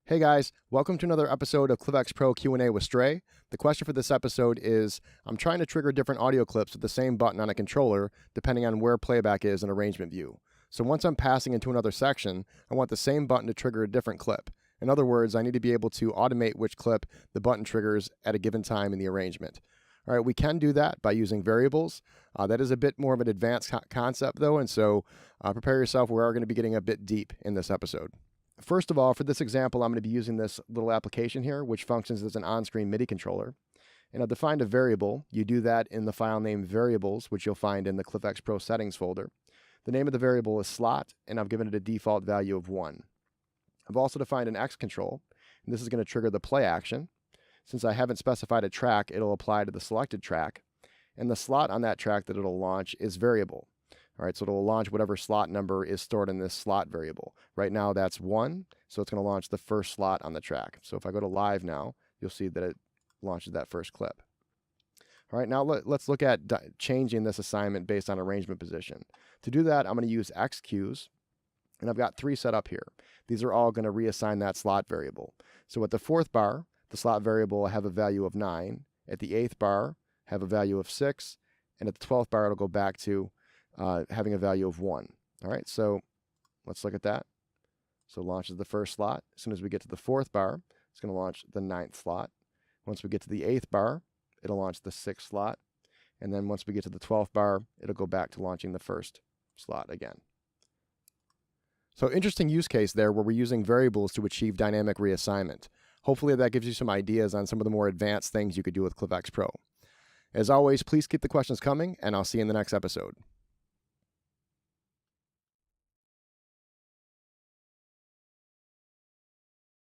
Hey guys, welcome to another episode of ClyphX Pro Q&A with Stray. The question for this episode is, I'm trying to trigger different audio clips with the same button on a controller depending on where playback is in arrangement view. So once I'm passing into another section, I want the same button to trigger a different clip. In other words, I need to be able to automate which clip the button triggers at a given time in the arrangement. All right, we can do that by using variables. That is a bit more of an advanced concept though, and so prepare yourself. We are going to be getting a bit deep in this episode. First of all, for this example, I'm going to be using this little application here, which functions as an on-screen MIDI controller. And I've defined a variable. You do that in the file name variables, which you'll find in the ClyphX Pro settings folder. The name of the variable is slot, and I've given it a default value of 1. I've also defined an X control, and this is going to trigger the play action. Since I haven't specified a track, it'll apply to the selected track, and the slot on that track that it'll launch is variable. All right, so it'll launch whatever slot number is stored in this slot variable. Right now that's 1, so it's going to launch the first slot on the track. So if I go to live now, you'll see that it launches that first clip. All right, now let's look at changing this assignment based on arrangement position. To do that, I'm going to use X cues, and I've got 3 set up here. These are all going to reassign that slot variable. So at the 4th bar, the slot variable will have a value of 9. At the 8th bar, have a value of 6. And at the 12th bar, it'll go back to having a value of 1. All right, so let's look at that. So it launches the first slot. As soon as we get to the 4th bar, it's going to launch the 9th slot. Once we get to the 8th bar, it'll launch the 6th slot. And then once we get to the 12th bar, it'll go back to launching the first slot again. So interesting use case there where we're using variables to achieve dynamic reassignment. Hopefully that gives you some ideas on some of the more advanced things you could do with ClyphX Pro. As always, please keep the questions coming, and I'll see you in the next episode.